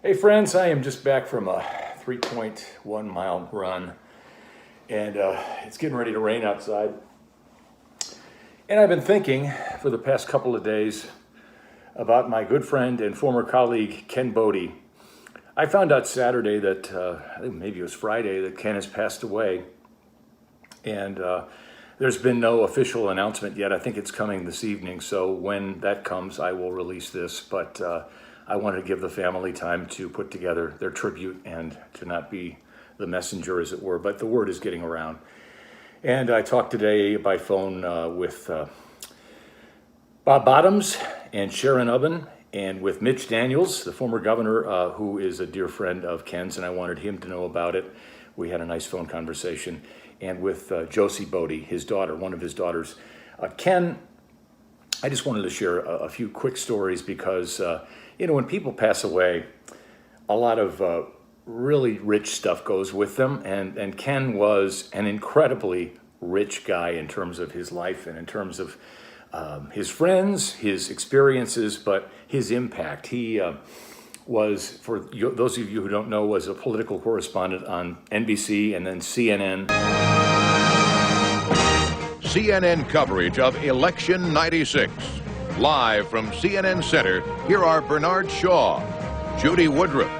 Hey friends, I am just back from a 3.1 mile run, and it's getting ready to rain outside. And I've been thinking for the past couple of days about my good friend and former colleague, Ken Bode. I found out Saturday that, I think maybe it was Friday, that Ken has passed away. And there's been no official announcement yet. I think it's coming this evening. So when that comes, I will release this. But I wanted to give the family time to put together their tribute and to not be the messenger, as it were. But the word is getting around. And I talked today by phone with Bob Bottoms and Sharon Owen and with Mitch Daniels, the former governor, who is a dear friend of Ken's, and I wanted him to know about it. We had a nice phone conversation. And with Josie Bode, his daughter, one of his daughters. Ken, I just wanted to share a few quick stories because, when people pass away, a lot of really rich stuff goes with them. And Ken was an incredibly rich guy in terms of his life and in terms of his friends, his experiences, but his impact. He was, for those of you who don't know, was a political correspondent on NBC and then CNN. CNN coverage of Election 96. Live from CNN Center, here are Bernard Shaw, Judy Woodruff,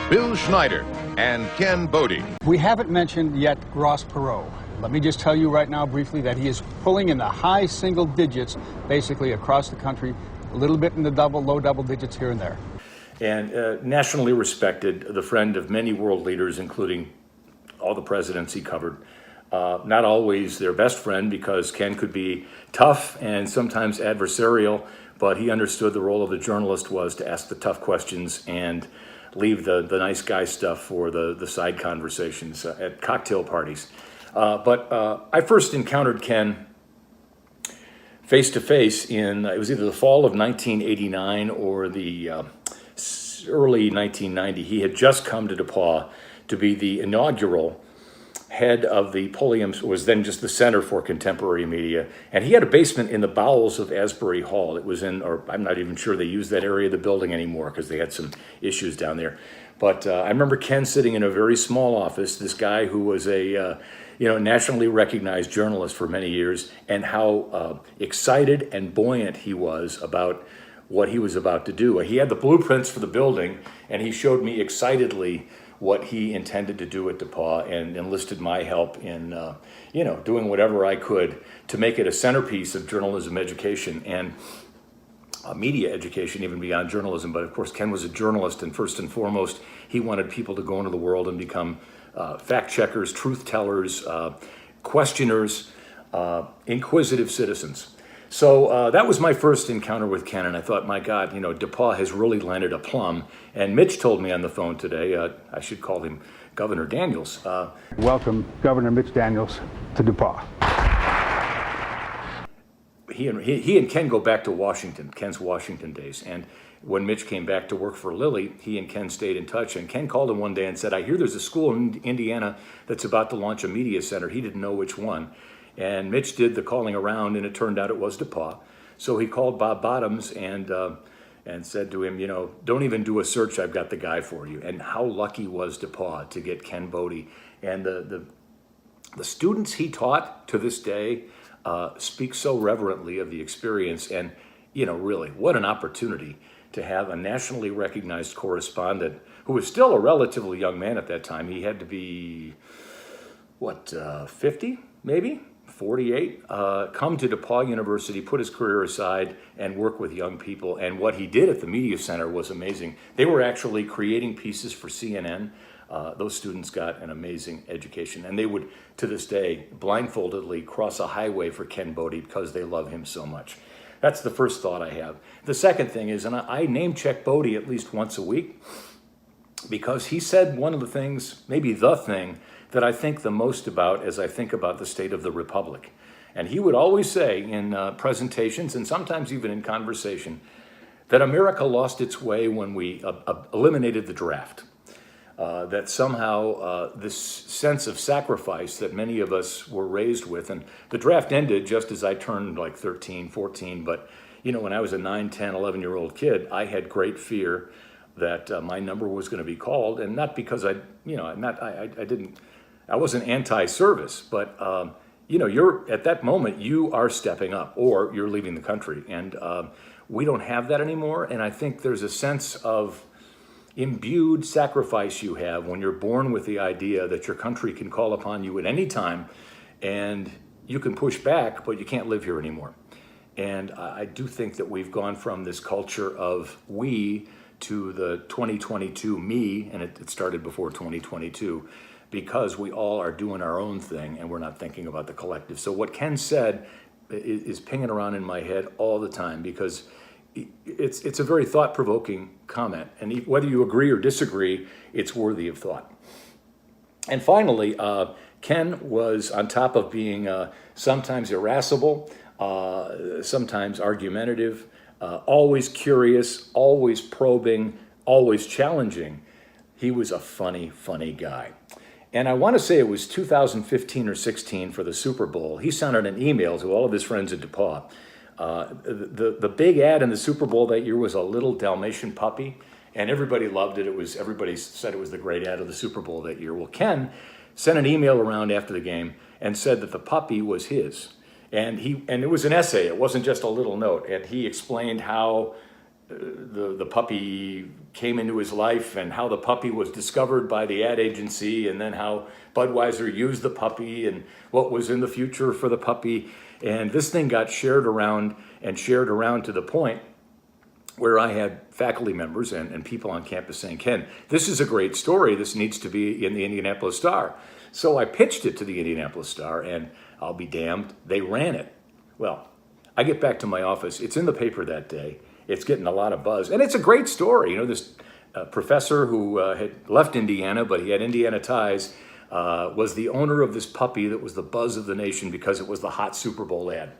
Bill Schneider, and Ken Bode. We haven't mentioned yet Ross Perot. Let me just tell you right now briefly that he is pulling in the high single digits basically across the country, a little bit in the low double digits here and there. And nationally respected, the friend of many world leaders, including all the presidents he covered. Not always their best friend, because Ken could be tough and sometimes adversarial, but he understood the role of the journalist was to ask the tough questions and leave the nice guy stuff for the side conversations at cocktail parties. But I first encountered Ken face-to-face it was either the fall of 1989 or the early 1990. He had just come to DePauw to be the inaugural head of the Pulliam, was then just the Center for Contemporary Media. And he had a basement in the bowels of Asbury Hall. It was or I'm not even sure they use that area of the building anymore because they had some issues down there. But I remember Ken sitting in a very small office, this guy who was a nationally recognized journalist for many years, and how excited and buoyant he was about what he was about to do. He had the blueprints for the building, and he showed me excitedly what he intended to do at DePauw and enlisted my help in, doing whatever I could to make it a centerpiece of journalism education and media education, even beyond journalism. But of course, Ken was a journalist, and first and foremost, he wanted people to go into the world and become fact checkers, truth tellers, questioners, inquisitive citizens. So that was my first encounter with Ken, and I thought, my God, DePauw has really landed a plum. And Mitch told me on the phone today, I should call him Governor Daniels. Welcome, Governor Mitch Daniels, to DePauw. He and Ken go back to Washington, Ken's Washington days. And when Mitch came back to work for Lilly, he and Ken stayed in touch. And Ken called him one day and said, I hear there's a school in Indiana that's about to launch a media center. He didn't know which one. And Mitch did the calling around, and it turned out it was DePauw. So he called Bob Bottoms and said to him, don't even do a search. I've got the guy for you. And how lucky was DePauw to get Ken Bode. And the students he taught to this day speak so reverently of the experience. And, really, what an opportunity to have a nationally recognized correspondent who was still a relatively young man at that time. He had to be, 50, maybe? 48, come to DePauw University, put his career aside, and work with young people. And what he did at the Media Center was amazing. They were actually creating pieces for CNN. Those students got an amazing education. And they would, to this day, blindfoldedly cross a highway for Ken Bode because they love him so much. That's the first thought I have. The second thing is, and I name check Bode at least once a week, because he said one of the things, maybe the thing, that I think the most about as I think about the state of the Republic. And he would always say in presentations, and sometimes even in conversation, that America lost its way when we eliminated the draft. That somehow this sense of sacrifice that many of us were raised with, and the draft ended just as I turned like 13, 14, but when I was a 9, 10, 11-year-old kid, I had great fear that my number was going to be called, and not because I wasn't anti-service, but you're at that moment you are stepping up, or you're leaving the country, and we don't have that anymore. And I think there's a sense of imbued sacrifice you have when you're born with the idea that your country can call upon you at any time, and you can push back, but you can't live here anymore. And I do think that we've gone from this culture of we to the 2022 me, and it started before 2022, because we all are doing our own thing and we're not thinking about the collective. So what Ken said is pinging around in my head all the time, because it's a very thought-provoking comment, and whether you agree or disagree, it's worthy of thought. And finally, Ken was, on top of being sometimes irascible, sometimes argumentative, always curious, always probing, always challenging, he was a funny guy. And I want to say it was 2015 or 16 for the Super Bowl. He sent out an email to all of his friends in DePauw. The big ad in the Super Bowl that year was a little Dalmatian puppy, and everybody loved it. Everybody said it was the great ad of the Super Bowl that year. Well, Ken sent an email around after the game and said that the puppy was his. And it was an essay. It wasn't just a little note. And he explained how the puppy came into his life, and how the puppy was discovered by the ad agency, and then how Budweiser used the puppy, and what was in the future for the puppy. And this thing got shared around to the point where I had faculty members and people on campus saying, Ken, this is a great story. This needs to be in the Indianapolis Star. So I pitched it to the Indianapolis Star, and I'll be damned, they ran it. Well, I get back to my office. It's in the paper that day. It's getting a lot of buzz. And it's a great story. This professor who had left Indiana, but he had Indiana ties, was the owner of this puppy that was the buzz of the nation because it was the hot Super Bowl ad.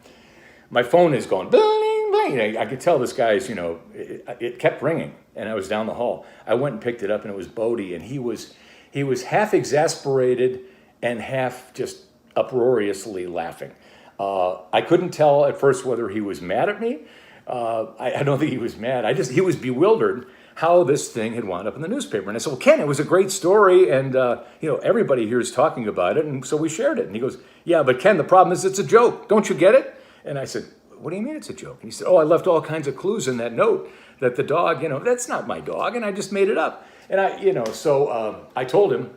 My phone is going, bling, bling. I could tell this guy's, it kept ringing, and I was down the hall. I went and picked it up, and it was Bode, and he was half exasperated and half just uproariously laughing. I couldn't tell at first whether he was mad at me. I don't think he was mad. He was bewildered how this thing had wound up in the newspaper. And I said, well, Ken, it was a great story, and everybody here is talking about it, and so we shared it. And he goes, yeah, but Ken, the problem is it's a joke. Don't you get it? And I said, what do you mean it's a joke? And he said, oh, I left all kinds of clues in that note that the dog, that's not my dog, and I just made it up. And I told him,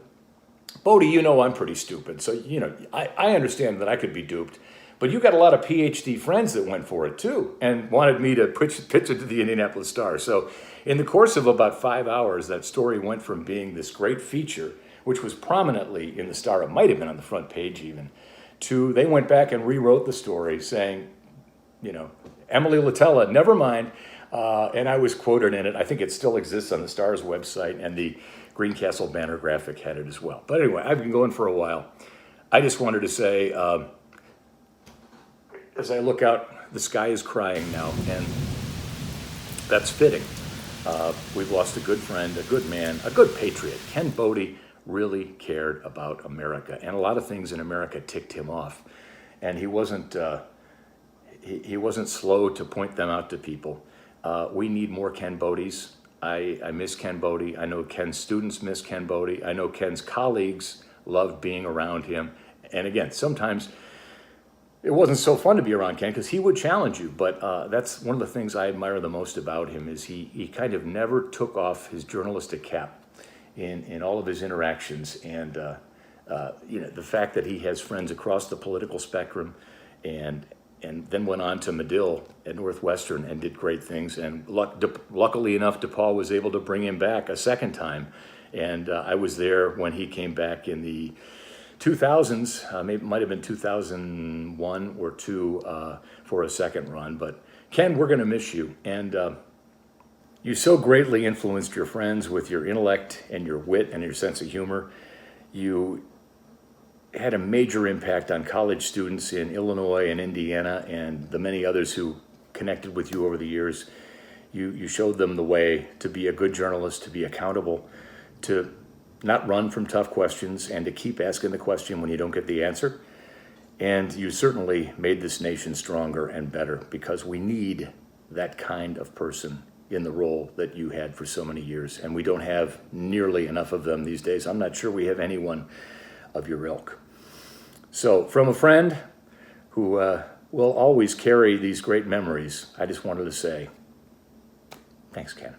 Bode, I'm pretty stupid, so I understand that I could be duped. But you got a lot of PhD friends that went for it too and wanted me to pitch it to the Indianapolis Star. So in the course of about 5 hours, that story went from being this great feature, which was prominently in the Star, it might have been on the front page even, to they went back and rewrote the story saying, Emily Latella, never mind. And I was quoted in it. I think it still exists on the Star's website, and the Greencastle banner graphic had it as well. But anyway, I've been going for a while. I just wanted to say, as I look out, the sky is crying now, and that's fitting. We've lost a good friend, a good man, a good patriot. Ken Bode really cared about America, and a lot of things in America ticked him off, and he wasn't slow to point them out to people. We need more Ken Bodes. I miss Ken Bode. I know Ken's students miss Ken Bode. I know Ken's colleagues loved being around him. And again, sometimes it wasn't so fun to be around Ken because he would challenge you. But that's one of the things I admire the most about him is he kind of never took off his journalistic cap in all of his interactions. And the fact that he has friends across the political spectrum, and then went on to Medill at Northwestern and did great things. And luckily enough, DePauw was able to bring him back a second time. And I was there when he came back in the 2000s, maybe it might have been 2001 or 2 for a second run. But Ken, we're going to miss you. And you so greatly influenced your friends with your intellect and your wit and your sense of humor. You had a major impact on college students in Illinois and Indiana and the many others who connected with you over the years. You showed them the way to be a good journalist, to be accountable, to not run from tough questions, and to keep asking the question when you don't get the answer. And you certainly made this nation stronger and better, because we need that kind of person in the role that you had for so many years. And we don't have nearly enough of them these days. I'm not sure we have anyone of your ilk. So from a friend who will always carry these great memories, I just wanted to say, thanks, Ken.